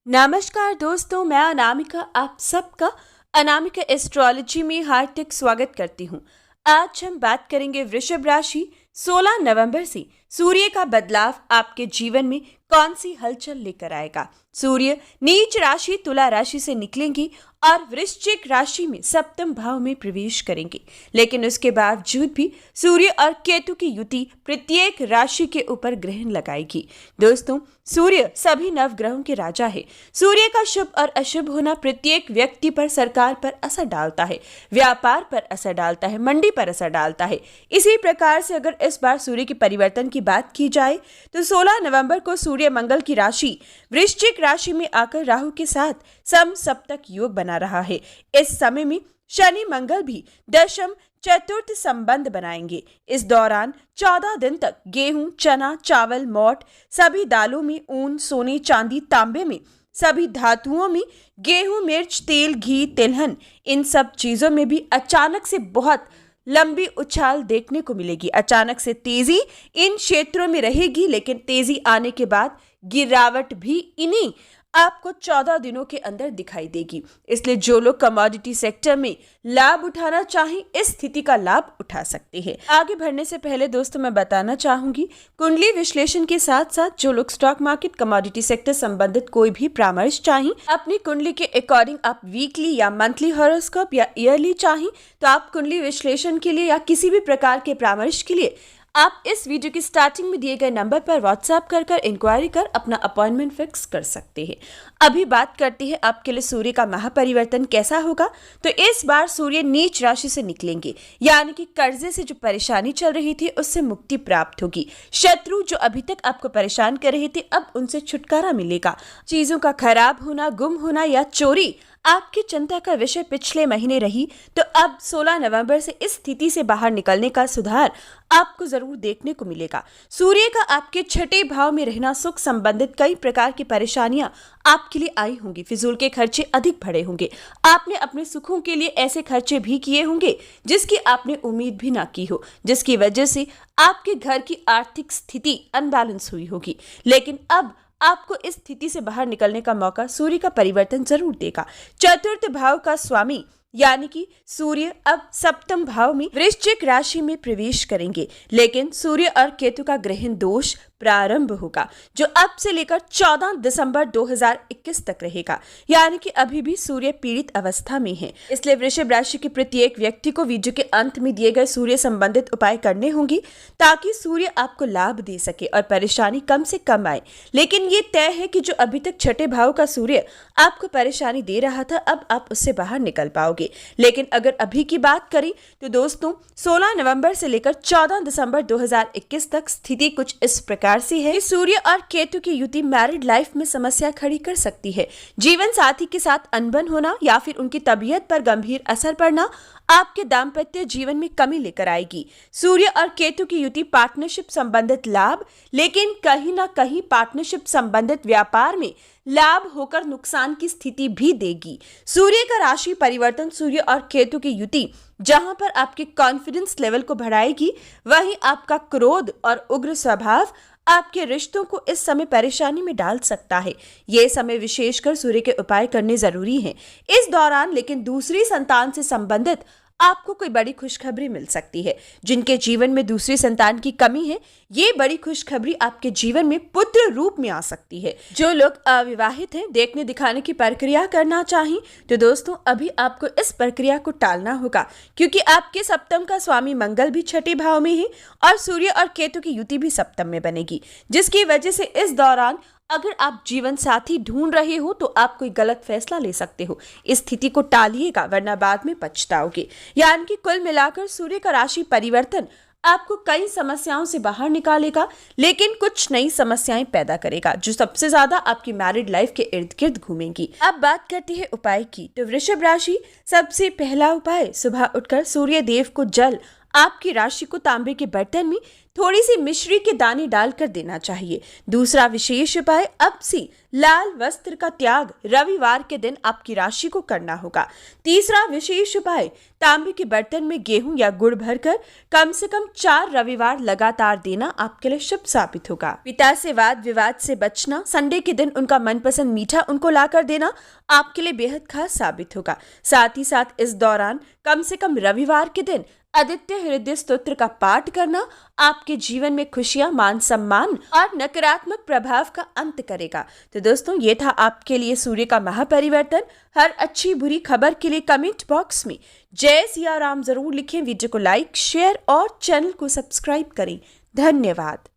नमस्कार दोस्तों, मैं अनामिका आप सबका अनामिका एस्ट्रोलॉजी में हार्दिक स्वागत करती हूँ। आज हम बात करेंगे वृषभ राशि 16 नवंबर से सूर्य का बदलाव आपके जीवन में कौन सी हलचल लेकर आएगा। सूर्य नीच राशि तुला राशि से निकलेंगी और वृश्चिक राशि में सप्तम भाव में प्रवेश करेंगे, लेकिन उसके बावजूद भी सूर्य और केतु की युति प्रत्येक राशि के ऊपर ग्रहण लगाएगी। दोस्तों, सूर्य सभी नवग्रहों के राजा है। सूर्य का शुभ और अशुभ होना प्रत्येक व्यक्ति पर, सरकार पर असर डालता है, व्यापार पर असर डालता है, मंडी पर असर डालता है। इसी प्रकार से अगर इस बार सूर्य के परिवर्तन की बात की जाए तो 16 नवंबर को सूर्य मंगल की राशि वृश्चिक राशि में आकर राहु के साथ समसप्तक योग बना रहा है। इस समय में शनि मंगल भी दशम चतुर्थ संबंध बनाएंगे। इस दौरान 14 दिन तक गेहूं, चना, चावल, मोठ, सभी दालों में ऊन, सोने, चांदी, तांबे में सभी धातुओं में गेहूं, मिर्च, तेल, घी, तिलहन, इन सब चीजों में भी अचानक से बहुत लंबी उछाल देखने को मिलेगी। अचानक से तेजी इन क्षेत्रों में रहेगी, लेकिन तेजी आने के बाद गिरावट भी इन्हीं आपको 14 दिनों के अंदर दिखाई देगी। इसलिए जो लोग कमोडिटी सेक्टर में लाभ उठाना चाहें, इस स्थिति का लाभ उठा सकते हैं। आगे बढ़ने से पहले दोस्तों मैं बताना चाहूंगी, कुंडली विश्लेषण के साथ साथ जो लोग स्टॉक मार्केट, कमोडिटी सेक्टर संबंधित कोई भी परामर्श चाहें, अपनी कुंडली के अकॉर्डिंग आप वीकली या मंथली हॉरोस्कोप या ईयरली चाहें, तो आप कुंडली विश्लेषण के लिए या किसी भी प्रकार के परामर्श के लिए आप इस वीडियो की स्टार्टिंग में दिए गए नंबर पर व्हाट्सएप कर इंक्वायरी कर अपना अपॉइंटमेंट फिक्स कर सकते हैं। अभी बात करते हैं आपके लिए सूर्य का महापरिवर्तन कैसा होगा। तो इस बार सूर्य नीच राशि से निकलेंगे, यानी कि कर्जे से जो परेशानी चल रही थी उससे मुक्ति प्राप्त होगी। शत्रु जो अभी तक आपको परेशान कर रहे थे, अब उनसे छुटकारा मिलेगा। चीजों का खराब होना, गुम होना या चोरी आपकी चिंता का विषय पिछले महीने रही, तो अब 16 नवंबर से इस स्थिति से बाहर निकलने का सुधार आपको जरूर देखने को मिलेगा। सूर्य का आपके छठे भाव में रहना सुख संबंधित कई प्रकार की परेशानियां आपके लिए आई होंगी। फिजूल के खर्चे अधिक बढ़े होंगे। आपने अपने सुखों के लिए ऐसे खर्चे भी किए होंगे जिसकी आपने उम्मीद भी ना की हो, जिसकी वजह से आपके घर की आर्थिक स्थिति अनबैलेंस हुई होगी। लेकिन अब आपको इस स्थिति से बाहर निकलने का मौका सूर्य का परिवर्तन जरूर देगा। चतुर्थ भाव का स्वामी यानी कि सूर्य अब सप्तम भाव में वृश्चिक राशि में प्रवेश करेंगे, लेकिन सूर्य और केतु का ग्रहण दोष प्रारंभ होगा जो अब से लेकर 14 दिसंबर 2021 तक रहेगा, यानी कि अभी भी सूर्य पीड़ित अवस्था में है। इसलिए वृषभ राशि के प्रत्येक व्यक्ति को वीडियो के अंत में दिए गए सूर्य संबंधित उपाय करने होंगे ताकि सूर्य आपको लाभ दे सके और परेशानी कम से कम आए। लेकिन ये तय है कि जो अभी तक छठे भाव का सूर्य आपको परेशानी दे रहा था, अब आप उससे बाहर निकल पाओगे। लेकिन अगर अभी की बात करें तो दोस्तों 16 नवंबर से लेकर 14 दिसंबर 2021 तक स्थिति कुछ इस प्रकार से है कि सूर्य और केतु की युति मैरिड लाइफ में समस्या खड़ी कर सकती है। जीवन साथी के साथ अनबन होना या फिर उनकी तबीयत पर गंभीर असर पड़ना आपके दाम्पत्य जीवन में कमी लेकर आएगी। सूर्य और केतु की युति पार्टनरशिप संबंधित लाभ, लेकिन कहीं ना कहीं पार्टनरशिप संबंधित व्यापार में लाभ होकर नुकसान की स्थिति भी देगी। सूर्य का राशि परिवर्तन, सूर्य और केतु की युति जहां पर आपके कॉन्फिडेंस लेवल को बढ़ाएगी, वहीं आपका क्रोध और उग्र स्वभाव आपके रिश्तों को इस समय परेशानी में डाल सकता है। यह समय विशेषकर सूर्य के उपाय करने जरूरी हैं इस दौरान। लेकिन दूसरी संतान से संबंधित आपको कोई बड़ी खुशखबरी मिल सकती है। जिनके जीवन में दूसरी संतान की कमी है, ये बड़ी खुशखबरी आपके जीवन में पुत्र रूप में आ सकती है। जो लोग अविवाहित हैं, देखने दिखाने की प्रक्रिया करना चाहें, तो दोस्तों अभी आपको इस प्रक्रिया को टालना होगा, क्योंकि आपके सप्तम का स्वामी मंगल भी छठे भाव में है और सूर्य और केतु की युति भी सप्तम में बनेगी, जिसकी वजह से इस दौरान अगर आप जीवन साथी ढूंढ रहे हो तो आप कोई गलत फैसला ले सकते हो। इस स्थिति को टालिएगा, वरना बाद में पछताओगे। यानी कि कुल मिलाकर सूर्य का राशि परिवर्तन आपको कई समस्याओं से बाहर निकालेगा, लेकिन कुछ नई समस्याएं पैदा करेगा जो सबसे ज्यादा आपकी मैरिड लाइफ के इर्द गिर्द घूमेंगी। अब बात करती है उपाय की, तो वृषभ राशि सबसे पहला उपाय, सुबह उठकर सूर्य देव को जल आपकी राशि को तांबे के बर्तन में थोड़ी सी मिश्री के दाने डालकर देना चाहिए। दूसरा विशेष उपाय, अब से लाल वस्त्र का त्याग रविवार के दिन आपकी राशि को करना होगा। तीसरा विशेष उपाय, तांबे के बर्तन में गेहूं या गुड़ भरकर कम से कम 4 रविवार लगातार देना आपके लिए शुभ साबित होगा। पिता से वाद विवाद से बचना, संडे के दिन उनका मनपसंद मीठा उनको लाकर देना आपके लिए बेहद खास साबित होगा। साथ ही साथ इस दौरान कम से कम रविवार के दिन आदित्य हृदय स्तोत्र का पाठ करना आपके जीवन में खुशियां, मान सम्मान और नकारात्मक प्रभाव का अंत करेगा। तो दोस्तों, ये था आपके लिए सूर्य का महापरिवर्तन। हर अच्छी बुरी खबर के लिए कमेंट बॉक्स में जय सिया राम जरूर लिखें। वीडियो को लाइक, शेयर और चैनल को सब्सक्राइब करें। धन्यवाद।